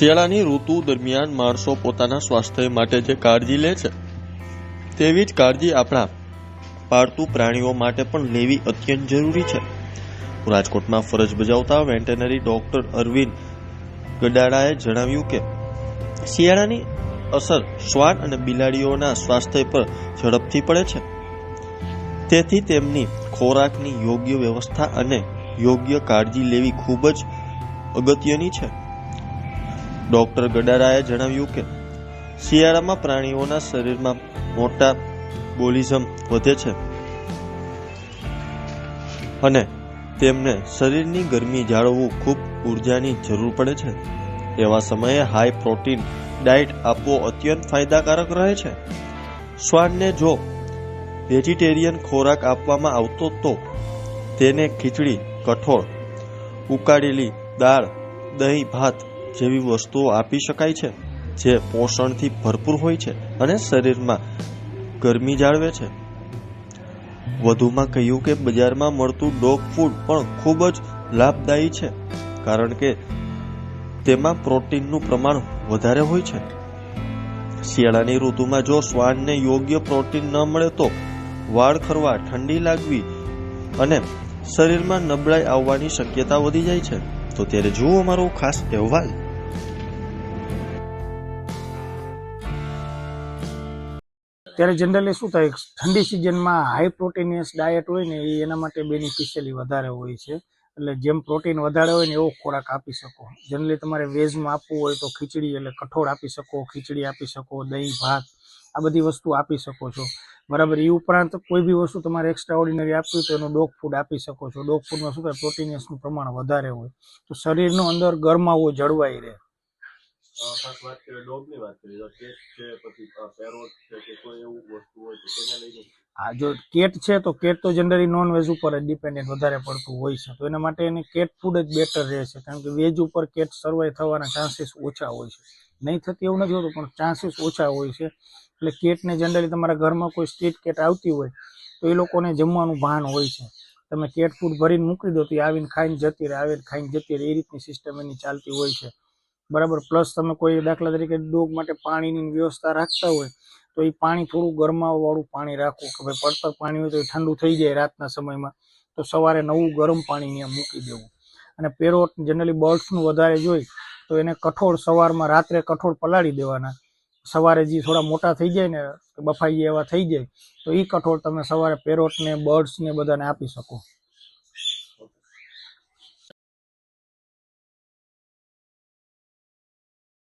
શિયાળાની ઋતુ દરમિયાન માણસો પોતાના સ્વાસ્થ્ય માટે જે કાળજી લે છે તેવી જ કાળજી આપણા પાળતુ પ્રાણીઓ માટે પણ લેવી અત્યંત જરૂરી છે. રાજકોટમાં ફરજ બજાવતા વેટરનરી ડોક્ટર અરવિંદ ગડાળાએ જણાવ્યું કે શિયાળાની અસર શ્વાન અને બિલાડીઓના સ્વાસ્થ્ય પર ઝડપથી પડે છે, તેથી તેમની ખોરાકની યોગ્ય વ્યવસ્થા અને યોગ્ય કાળજી લેવી ખૂબ જ અગત્યની છે. ડોક્ટર ગડાળાએ જણાવ્યું કે શિયાળામાં પ્રાણીઓના શરીરમાં મેટાબોલિઝમ વધે છે અને તેમને શરીરની ગરમી જાળવવું ખૂબ ઉર્જાની જરૂર પડે છે. એવા સમયે હાઈ પ્રોટીન ડાયટ આપવો અત્યંત ફાયદાકારક રહે છે. શ્વાનને જો વેજીટેરિયન ખોરાક આપવામાં આવતો તો તેને ખીચડી, કઠોળ, ઉકાળેલી દાળ, દહીં, ભાત જેવી વસ્તુઓ આપી શકાય છે, જે પોષણથી ભરપૂર હોય છે અને શરીરમાં ગરમી જાળવે છે. વધુમાં કહ્યું કે બજારમાં મળતું ડોગ ફૂડ પણ ખૂબ જ લાભદાયી છે, કારણ કે તેમાં પ્રોટીનનું પ્રમાણ વધારે હોય છે. શિયાળાની ઋતુમાં જો શ્વાનને યોગ્ય પ્રોટીન ન મળે તો વાળ ખરવા, ઠંડી લાગવી અને શરીરમાં નબળાઈ આવવાની શક્યતા વધી જાય છે. તો ત્યારે જુઓ અમારો ખાસ અહેવાલ. ત્યારે જનરલી શું થાય, ઠંડી સિઝનમાં હાઈ પ્રોટીનિયસ ડાયટ હોય ને એ એના માટે બેનિફિશિયલી વધારે હોય છે. એટલે જેમ પ્રોટીન વધારે હોય ને એવો ખોરાક આપી શકો. જનરલી તમારે વેજમાં આપવું હોય તો ખીચડી એટલે કઠોળ આપી શકો, ખીચડી આપી શકો, દહીં, ભાત આ બધી વસ્તુ આપી શકો છો, બરાબર. એ ઉપરાંત કોઈ બી વસ્તુ તમારે એક્સ્ટ્રા ઓર્ડિનરી આપવી તો એનું ડોગ ફૂડ આપી શકો છો. ડોગ ફૂડમાં શું થાય, પ્રોટીનિયસનું પ્રમાણ વધારે હોય તો શરીરનો અંદર ગરમાવો જળવાઈ રહે. ખાસ વાત કરીએ ડોગની વાત કરીએ તો કેટ છે, પછી પેરોટ છે કે કોઈ એવું વસ્તુ હોય તો તેને લઈને હા, જો કેટ છે તો કેટ તો જનરલી નોન વેજ ઉપર જ ડિપેન્ડન્ટ વધારે પડતું હોય છે, તો એના માટે એને કેટ ફૂડ જ બેટર રહે છે, કારણ કે વેજ ઉપર કેટ સર્વાઈવ થવાના ચાન્સીસ ઓછા હોય છે. નહીં થતી એવું નથી હોતું, પણ ચાન્સીસ ઓછા હોય છે. એટલે કેટને જનરલી તમારા ઘરમાં કોઈ સ્ટ્રીટ કેટ આવતી હોય તો એ લોકોને જમવાનું ભાન હોય છે. તમે કેટ ફૂડ ભરીને મૂકી દો તો એ આવીને ખાઈને જતી રહે, આવીને ખાઈને જતી રહે, એ રીતની સિસ્ટમ એની ચાલતી હોય છે, બરાબર. પ્લસ તમે કોઈ દાખલા તરીકે ડોગ માટે પાણીની વ્યવસ્થા રાખતા હોય તો એ પાણી થોડું ગરમાવાળું પાણી રાખવું, કે ભાઈ પડતર પાણી હોય તો એ ઠંડુ થઈ જાય રાતના સમયમાં, તો સવારે નવું ગરમ પાણી ત્યાં મૂકી દેવું. અને પેરોટ જનરલી બર્ડ્સનું વધારે જોઈ તો એને કઠોળ સવારમાં, રાત્રે કઠોળ પલાળી દેવાના, સવારે જે થોડા મોટા થઈ જાય ને બફાઈ એવા થઈ જાય તો એ કઠોળ તમે સવારે પેરોટને, બર્ડ્સને બધાને આપી શકો.